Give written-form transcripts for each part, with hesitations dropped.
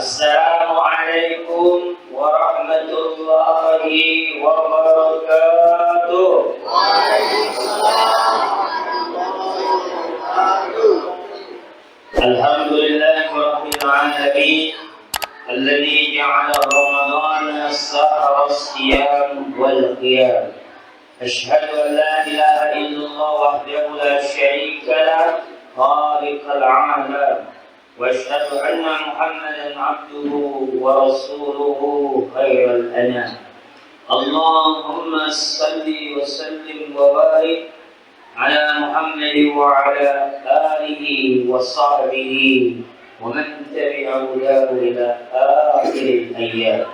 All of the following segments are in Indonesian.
Assalamualaikum warahmatullahi wabarakatuh. Waalaikumsalam warahmatullahi wabarakatuh. Alhamdulillahi rabbil alamin alladzi ja'ala ramadhana shahra as-siyam wal qiyam. Ashhadu an la ilaha illallah wahdahu la syarika lahu khaliqal 'alam. واشهد ان محمدا عبده ورسوله خير الانام. اللهم صل وسلم وبارك على محمد وعلى اله وصحبه ومن تبع هداه الى اخر الايام.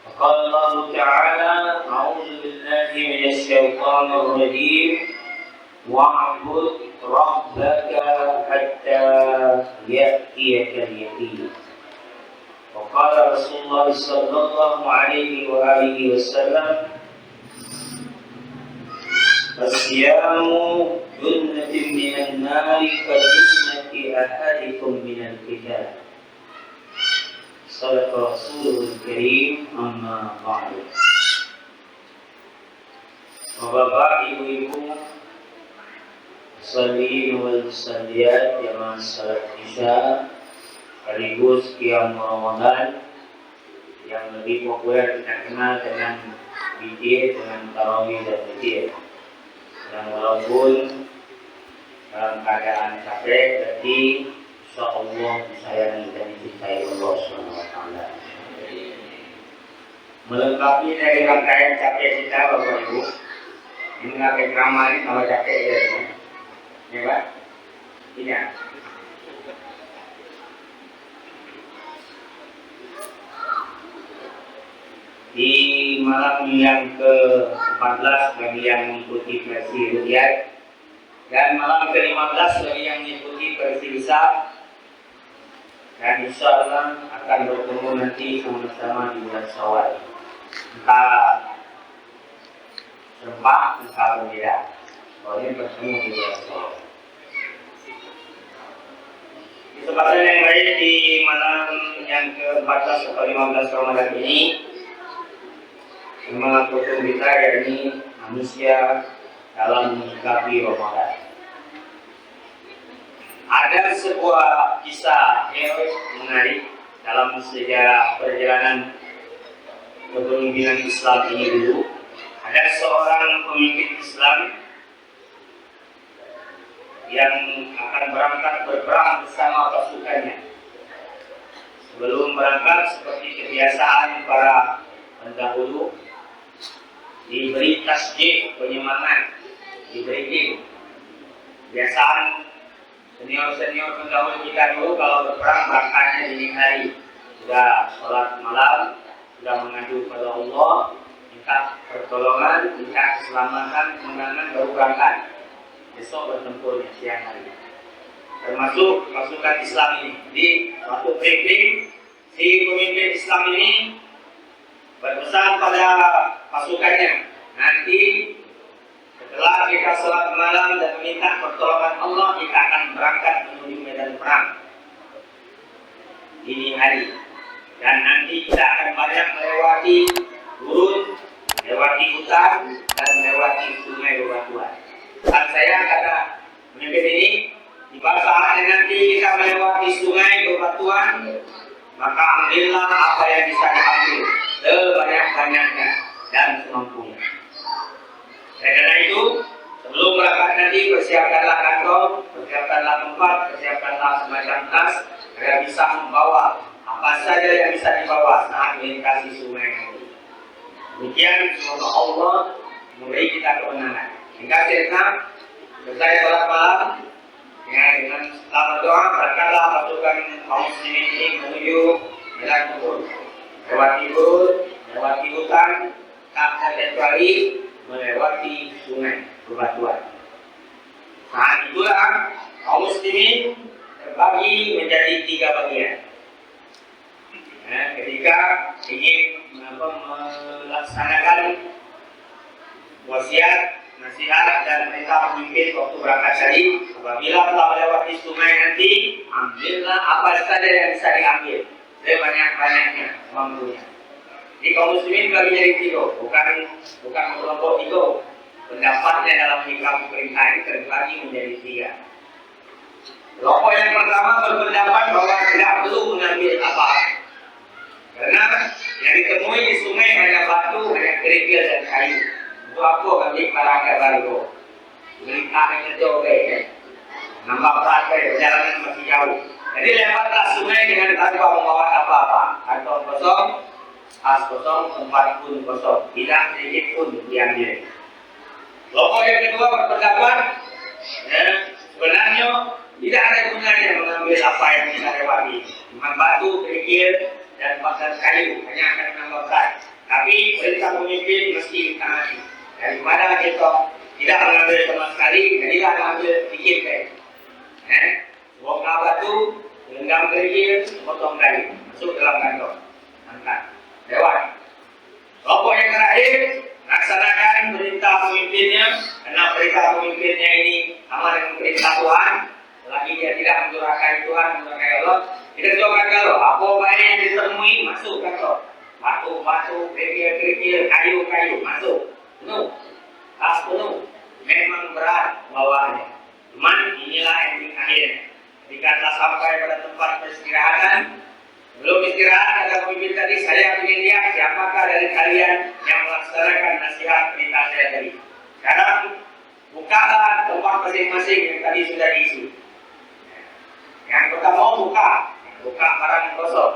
وقال الله تعالى: اعوذ بالله من الشيطان الرجيم واعبد ربك حتى يأتيك اليقين. وقال رسول الله صلى الله عليه وآله وسلم: الصيام جنة من النار كجنة أحدكم من القتال. صدق رسوله الكريم. أما بعد. Bapak, ibu-ibu, muslimin wal muslimat jamaah salat Isya sekaligus qiyam Ramadan yang lebih populer kita kenal dengan witir, dengan tarawih dan witir. Dan walaupun dalam keadaan capek, tapi insyaallah disayangi dan dicintai Allah Subhanahu wa taala. Melengkapi dari rangkaian capek kita, Bapak Ibu, ini rangkaian ceramah ini kalau capek ya. Ya Pak? Tidak. Di malam yang ke-14 bagi yang mengikuti versi Ruqyah dan malam ke-15 bagi yang mengikuti versi Isa, dan insya Allah akan bertemu nanti sama-sama di bulan Syawal. Entah sempat, entah berbeda. Soalnya bertemu di bulan Syawal. Di kesempatan yang lain di malam yang ke-14 atau 15 Ramadan ini, semangat hukum kita yakni manusia dalam menyikapi Ramadan. Ada sebuah kisah heroik menarik dalam sejarah perjalanan kepemimpinan Islam ini dulu. Ada seorang pemimpin Islam yang akan berangkat berperang bersama pasukannya. Sebelum berangkat, seperti kebiasaan para pendahulu, diberi tasjid, penyemangat, diberi tim. Kebiasaan senior-senior pendahulu kita dulu kalau berperang berangkatnya dini hari, sudah sholat malam, sudah mengadu kepada Allah, minta pertolongan, minta keselamatan, kemenangan, baru berangkat. Besok bertempurnya siang hari. Termasuk pasukan Islam ini. Di suatu briefing, si pemimpin Islam ini berpesan pada pasukannya, nanti setelah kita sholat malam dan meminta pertolongan Allah, kita akan berangkat menuju medan perang dini hari. Dan nanti kita akan banyak melewati gurun, melewati hutan, dan melewati sungai bebatuan. Dan saya kata pemimpin ini, di saatnya nanti kita melewati sungai bebatuan, maka ambillah apa yang bisa diambil sebanyak-banyaknya dan semampunya. Karena itu, sebelum berangkat nanti persiapkanlah kantong, persiapkanlah tempat, persiapkanlah semacam tas agar bisa membawa apa saja yang bisa dibawa saat melintasi sungai nanti. Demikian, semoga Allah memberi kita kemenangan. Hingga cerita selesai sholat malam, ya, dengan setelah berdoa berangkatlah pasukan kaum muslimin ini menuju medan tempur, melewati gurun, melewati hutan, tak kecuali melewati sungai bebatuan. Saat itulah kaum muslimin terbagi menjadi 3 bagian. Ketika ingin melaksanakan wasiat, nasihat dan perintah pemimpin waktu berangkat tadi, apabila telah melewati sungai nanti, ambillah apa saja yang bisa diambil. sebanyak-banyaknya mampunya. Di kaum muslimin bagi jadi tiga, bukan kelompok tiga. Pendapatnya dalam menyikapi perintah ini terbagi menjadi tiga. Kelompok yang pertama berpendapat bahwa tidak perlu mengambil apa, karena yang ditemui di sungai hanya batu, hanya kerikil dan kayu. Untuk apa kami barang baru? Beritahunya jauh ya. Nambah berat perjalanan masih jauh. Jadi lewatlah sungai dengan tanpa membawa apa-apa. Kantong kosong, tas kosong, tempat pun kosong. Tidak sedikit pun diambil. Kelompok yang kedua berpendapat, sebenarnya tidak ada gunanya mengambil apa yang kita lewati. Cuma batu, kerikil, dan pasal kayu hanya akan menambah berat. Tapi perintah pemimpin mesti ditaati. Daripada kita tidak mengambil sama sekali, jadilah mengambil sedikit kayu. Bongkar batu, genggam kerikil, potong kayu, masuk dalam kantong, angkat, lewat. Kelompok yang terakhir, laksanakan perintah pemimpinnya, karena perintah pemimpinnya ini sama dengan perintah Tuhan. Selagi dia tidak mendurhakai Tuhan, mendurhakai Allah, kita coba kalau apa baik yang ditemui masuk kantong, batu, kerikil, kayu, masuk, penuh, tas penuh, memang berat bawahnya. Cuman inilah ending akhirnya. Jika telah sampai pada tempat peristirahatan, belum istirahat ada pemimpin tadi, saya ingin lihat siapakah dari kalian yang melaksanakan nasihat perintah saya tadi. Sekarang bukalah tempat masing-masing yang tadi sudah diisi. Yang pertama buka barang yang kosong.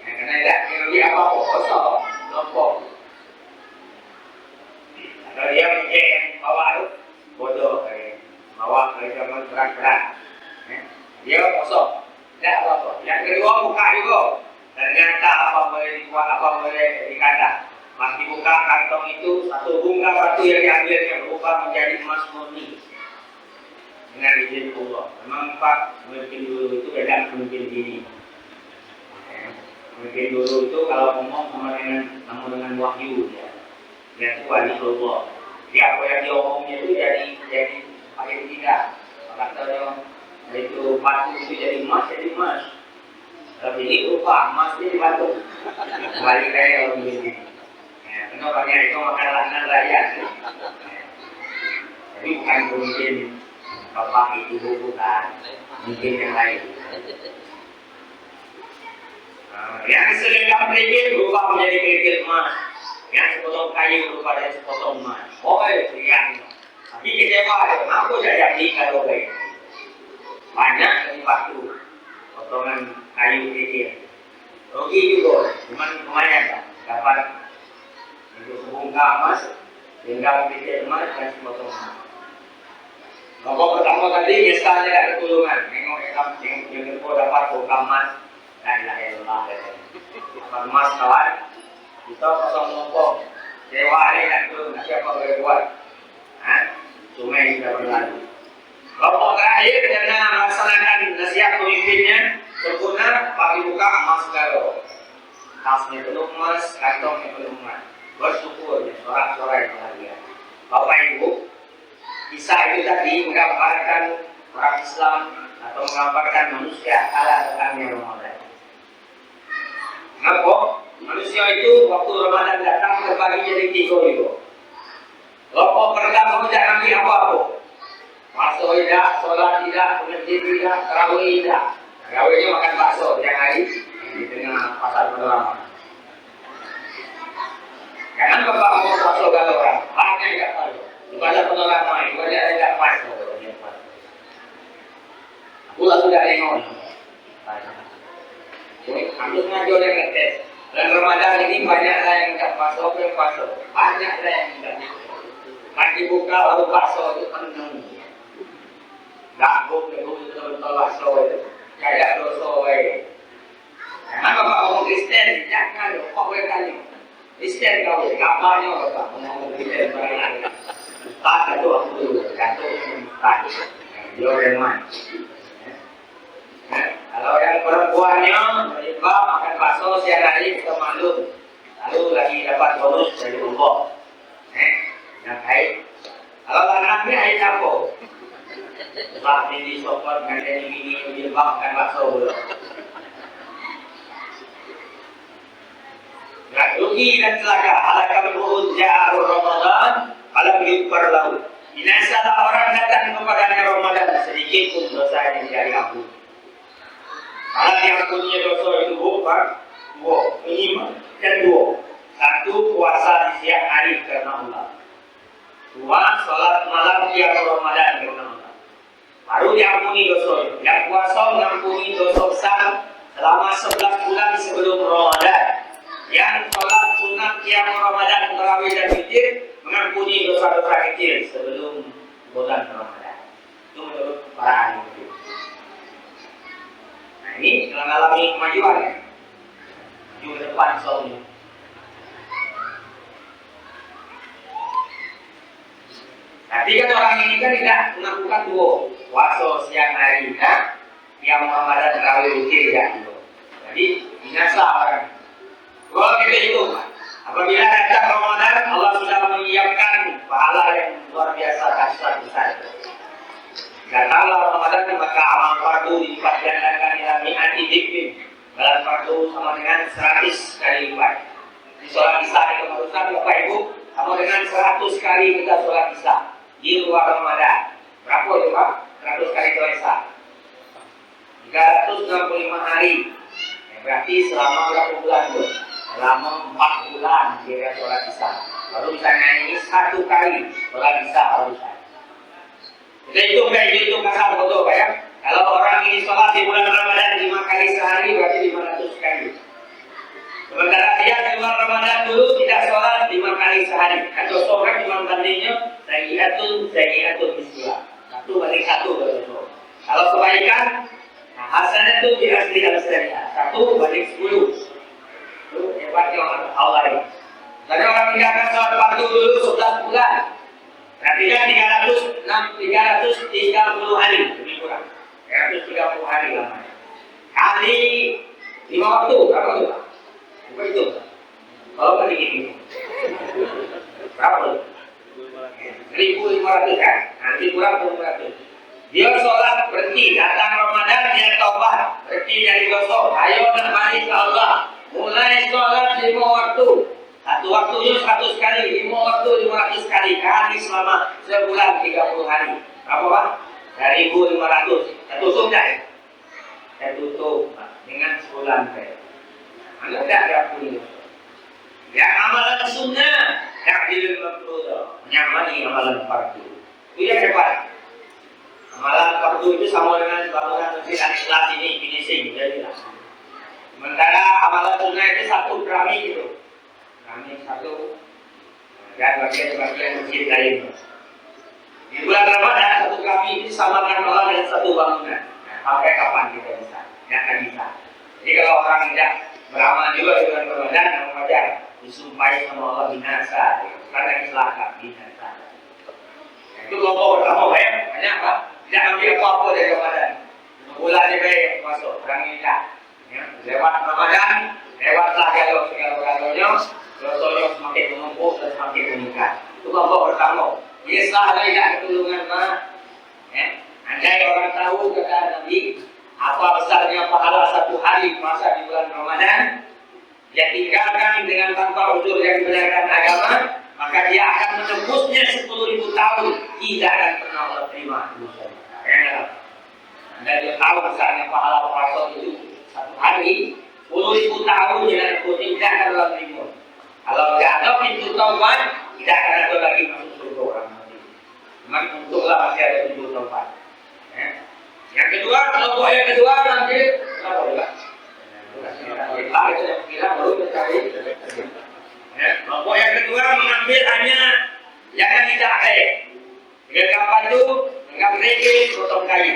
Karena tidak lebih apa-apa kosong, lompong. Atau dia mencari yang bawah itu bodoh, bawa mereka berat-berat. Dia kosong, tidak apa-apa. Yang kedua buka juga. Ternyata apa boleh dibuat, apa boleh dikata. Pas dibuka kantong itu satu bunga batu yang diambilnya berubah menjadi emas murni dengan izin Allah. Memang Pak pemimpin dulu itu beda pemimpin ini. Pemimpin dulu itu kalau ngomong sama dengan wahyu ya. Dia itu wali Allah. Dia apa yang diomongnya itu jadi paling tidak. Katanya itu batu itu jadi emas. Tapi ini berupa emas jadi batu. Balik kayak orang ini. Kenapa itu makan lahan rakyat? Jadi bukan mungkin bapak ibu bukan, mungkin yang lain. Yang segenggam kerikil berubah menjadi kerikil emas, yang sepotong kayu berubah menjadi sepotong emas. Yang tapi kecewa, kenapa jadi kalau baik? Banyak dari batu, potongan kayu kerikil. Rugi juga, cuman lumayan kan, dapat itu sebungkah emas, tinggal kerikil emas dan sepotong emas. Kelompok pertama tadi biasanya tidak ketulungan, nengok yang kedua dapat bongkar emas. La ilaha illallah. Dapat emas kawan, kita kosong lompong. Dewa ini tak turun, siapa boleh buat? Sungai sudah berlalu. Kelompok terakhir karena melaksanakan nasihat pemimpinnya sempurna, pagi buka emas galau. Tasnya penuh emas, kantongnya penuh emas. Bersyukur, sorak-sorai bahagia. Bapak Ibu, kisah itu tadi menggambarkan orang Islam atau menggambarkan manusia kala datangnya Ramadan. Kenapa? Manusia itu waktu Ramadan datang terbagi jadi tiga itu. Kelompok pertama tidak ngambil apa-apa. Masuk tidak, sholat tidak, masjid tidak, tarawih tidak. Tarawihnya makan bakso yang hari di tengah pasar penerbangan. Jangan bapak mau bakso galau orang, banyak tidak tahu. Ibadah penerbangan, ibadah tidak pas. Pula sudah dengar. Hampir ngajar yang ngetes. Dan Ramadan ini banyaklah yang tidak masuk. Banyaklah yang tidak. Pagi buka lalu bakso itu penuh. Gabung betul-betul bakso itu. Kayak dosa wae. Jangan bapak ngomong Kristen, jangan kok wae kali. Kristen kau, kabarnya bapak ngomong Kristen barang. Tak ada waktu, jatuh tak. Dia orang mana? Kalau yang perempuannya menyebab makan bakso siang hari kita maklum, lalu lagi dapat bonus dari Allah. Yang baik. Kalau anaknya air apa? Sebab ini sopor dengan ini menyebab makan bakso belum. rugi dan celaka. Halakal mu'ud ja'ar Ramadan alam yukbar lahu. Binasalah orang datang kepadanya Ramadan, sedikit pun dosa yang tidak diampuni. Kalau diampuninya dosa itu dua, minimal. Dan dua, satu puasa di siang hari karena Allah. Dua, sholat malam tiap Ramadan karena Allah. Baru diampuni dosa. Yang puasa mengampuni dosa besar selama 11 bulan sebelum Ramadan. Yang sholat sunat tiap Ramadan, tarawih dan witir mengampuni dosa-dosa kecil sebelum bulan Ramadan. Itu menurut para ahli. Nah ini telah mengalami kemajuan ya. Maju ke depan soalnya. Tapi kan orang ini kan tidak melakukan dua puasa siang hari kan, yang Ramadan tarawih witir tidak gitu. Jadi binasa orang. Kalau kita hitung, apabila datang Ramadan, Allah sudah menyiapkan pahala yang luar biasa dahsyat besar. Datanglah Ramadan, maka amal fardu dilipat gandakan dalam mi'ati dzikrin. Dalam fardu sama dengan 100 kali lipat. Di sholat isya itu barusan Bapak Ibu, sama dengan 100 kali kita sholat isya di luar Ramadan. Berapa itu Pak? 100 kali sholat isya. 365 hari. Ya, berarti selama berapa bulan itu? Selama 4 bulan dia sholat isya. Baru misalnya ini 1 kali sholat isya barusan. Kita hitung kayak gitu kasar betul Pak ya. Kalau orang ini sholat di bulan Ramadan 5 kali sehari berarti 500 kali. Sementara dia di bulan Ramadan dulu tidak sholat 5 kali sehari. Kan dosa kan cuma bandingnya sayyi'atun mislah. 1 banding 1 betul. Kalau kebaikan, nah hasanah itu asli 1 banding 10. Itu hebatnya orang Allah ini. Jadi orang meninggalkan sholat fardu dulu 11 bulan. Berarti kan 330 hari lebih kurang. 330 hari lamanya. Kali 5 waktu berapa tuh Pak? Berapa itu? Kalau kali ini berapa tuh? 1.500 kan? Nanti kurang 1.500. Dia sholat berhenti, datang Ramadan dia taubat, berhenti dari dosa. Ayo kembali ke Allah. Mulai sholat 5 waktu. 1 waktunya 100 kali, 5 waktu 500 kali. Kali selama sebulan 30 hari. Berapa Pak? 1.500. Saya tutup dah. Saya tutup dengan sebulan saya. Anda tidak diampuni. Yang amalan sunnah, ta'dilul mafruḍah, menyamai amalan fardu. Itu yang hebat. Amalan fardu itu sama dengan bangunan masjid Al-Ikhlas ini, finishing, jadilah. Sementara amalan sunnah itu 1 keramik itu. Keramik 1 dan bagian-bagian masjid lain. Di bulan Ramadan 1 keramik ini samakan Allah dengan 1 bangunan. Nah, sampai kapan kita bisa? Tidak akan bisa. Jadi kalau orang tidak beramal juga di bulan Ramadan, yang wajar disumpahi sama Allah binasa, karena celaka binasa. Nah, itu kelompok pertama ya, banyak apa? Tidak ambil apa-apa dari Ramadan. Bulan ini baik masuk, orang ini tak. Ya, lewat Ramadan, lewatlah segala-galanya, dosa-dosa semakin menumpuk dan semakin meningkat. Itu kelompok pertama. Dia salah tidak ketulungan mana? Ya, andai orang tahu kata Nabi, apa besarnya pahala 1 hari puasa di bulan Ramadan, dia tinggalkan dengan tanpa uzur yang dibenarkan agama, maka dia akan menembusnya 10.000 tahun, tidak akan pernah Allah terima dosanya. Anda dia tahu besarnya pahala puasa itu 1 hari, 10.000 tahun tidak akan Allah terima. Kalau tidak ada pintu taubat, tidak akan ada lagi masuk surga orang mati. Memang untuklah masih ada pintu taubat. Yang kedua, kelompok yang kedua nanti apa ya? Kelompok yang kedua mengambil hanya yang tidak baik. Dengan kapan itu mengambil regel potong kayu.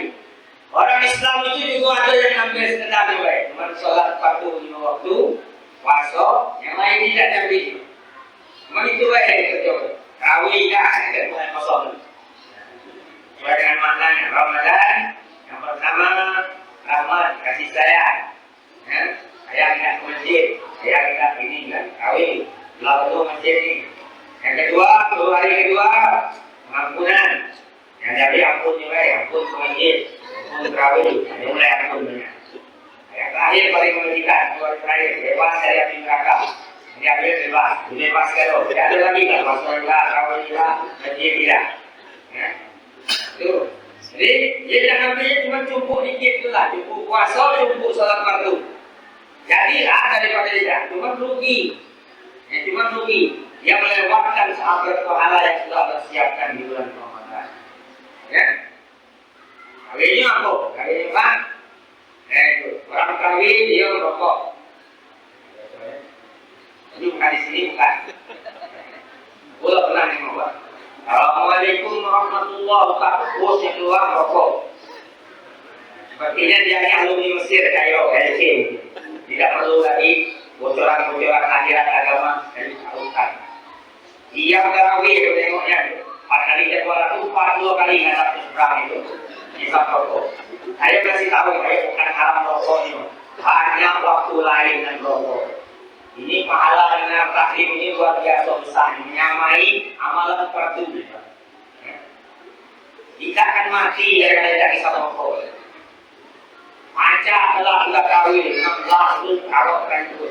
Orang Islam itu juga ada yang ambil sekedar baik. Cuma sholat 45 waktu, puasa, yang lain tidak ambil. Memang itu baik kerja. Kawin dah, dan mulai kosong. Sesuai dengan maknanya Ramadan. Yang pertama, rahmat, kasih sayang. Ya, saya tidak ke masjid, saya tidak ini kan, kawin, lalu masjid ini. Yang kedua, hari kedua, pengampunan. Yang dari ampun juga, ampun ke masjid, ampun kawin, ini mulai ampun banyak. Yang terakhir paling mengerikan, terakhir, bebas dari api neraka. diambil bebas kalau tidak ada lagi kan masalah kawin tidak, gaji tidak. Ya. Tuh. Jadi dia jangan beli cuma cukup dikit tu lah, cukup puasa, cukup salat fardu. Jadilah daripada dia, cuma rugi. Cuma rugi. Dia melewatkan sahabat pahala yang sudah Allah siapkan di bulan Ramadan. Ya. Kawinnya apa? Kawinnya apa? Itu orang kawin dia merokok. Ini bukan di sini bukan. Boleh pernah nih mau buat. Assalamualaikum warahmatullahi wabarakatuh. Bos yang keluar merokok. Sepertinya dia hanya alumni Mesir kayak LC. Tidak perlu lagi bocoran-bocoran akhirat agama yang disalurkan. Dia tarawih tengoknya 4 kali jadwal itu 42 kali ngadap seberang itu. Hisab rokok. Saya kasih tahu saya bukan haram rokok ini. Hanya waktu lain dan rokok. Ini pahala dengan taklim ini luar biasa besar, menyamai amalan fardu. Kita akan mati gara-gara hisab rokok. Maca adalah kita kawin, 16 karokkan itu.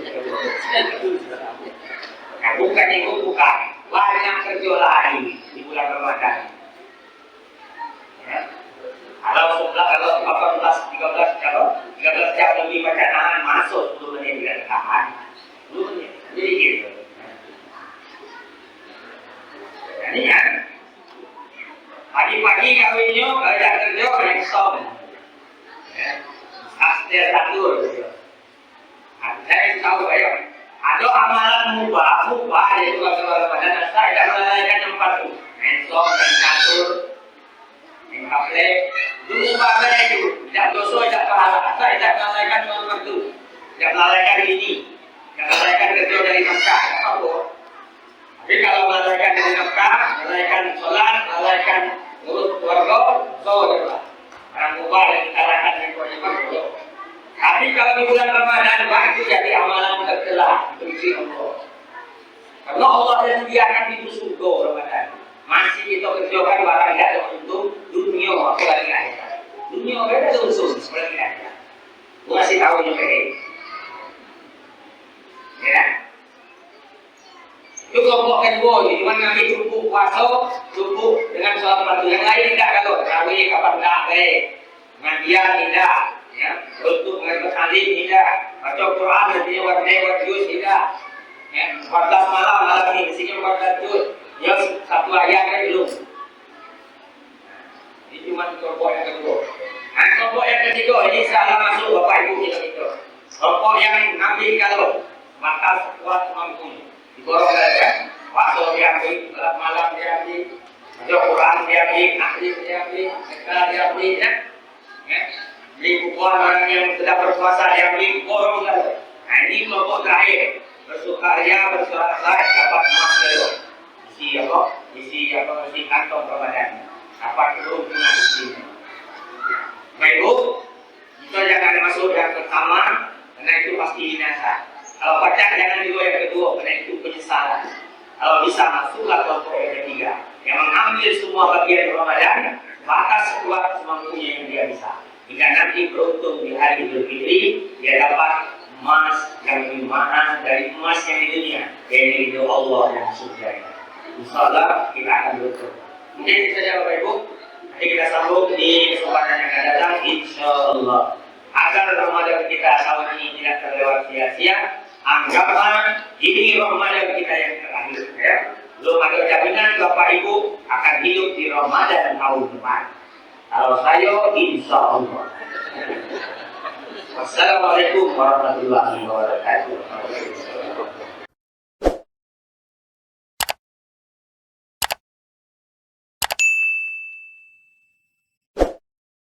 Nah, bukan itu bukan. Banyak kerja lain di bulan Ramadan. Ya. Kalau 14, 13 jam lebih bacaan masuk 10 menit tidak tahan. 10 menit, jadi gitu. Ini kan, pagi-pagi kawinnya kerja yang stop. Ya. Astir takur. Saya tahu ya. Ada amalan mubah di bulan Ramadan. Saya tidak melalaikan tempat itu. Mensok, mencatur, mengkaple. Dulu mubah itu. Tidak dosa, tidak pahala. Saya tidak melalaikan tempat itu. Tidak melalaikan ini. Tidak melalaikan kerja dari nafkah. Apa? Tapi kalau melalaikan dari nafkah, melalaikan sholat, melalaikan urut keluarga, sholat. Orang mubah yang kita lakukan dengan kewajiban Allah. Tapi kalau di bulan Ramadan itu jadi amalan tercela benci Allah. Karena Allah yang membiarkan itu surga Ramadan. Masih kita kerjakan barang tidak ada untuk dunia apalagi akhirat. Dunia beda ada unsur apalagi akhirat. Gua kasih tahu juga ini. Ya. Itu kelompok kedua, cuma nanti cukup puasa, cukup dengan sholat fardu yang lain tidak kalau tarawih kapan tak pengajian tidak, ya, untuk mengajar alim tidak, baca Quran nantinya lewat juz tidak, ya, 14 malam ini mestinya 14 juz, ya 1 ayat kan belum. Ini cuma kelompok yang kedua. Nah kelompok yang ketiga ini salah masuk bapak ibu kita itu. Kelompok yang ngambil kalau maka sekuat mampunya. Diborong saja, waktu diambil, gelap malam diambil, baca Quran diambil, naklim diambil, nekal diambil, ya. Beli bukuan orang yang sedang berpuasa diambil, borong saja. Nah ini kelompok terakhir, bersukaria, bersuara dapat emas dulu. Isi kantong Ramadan. Dapat keberuntungan di sini. Baik, kita jangan masuk yang pertama, karena itu pasti binasa. Kalau pecah jangan juga yang kedua, karena itu penyesalan. Kalau bisa masuklah kelompok yang ketiga, yang mengambil semua bagian Ramadan, maka sekuat semampunya yang dia bisa. Hingga nanti beruntung di hari Idul Fitri, dia dapat emas yang lebih mahal dari emas yang di dunia, yaitu ridho Allah dan surga. Insyaallah kita akan beruntung. Mungkin itu saja Bapak Ibu. Nanti kita sambung di kesempatan yang akan datang, insyaallah. Agar Ramadan kita tahun ini tidak terlewat sia-sia, anggaplah ini Ramadan kita yang terakhir. Ya. Belum ada jaminan Bapak Ibu akan hidup di Ramadan tahun depan. Kalau saya, insya Allah. Wassalamualaikum warahmatullahi wabarakatuh.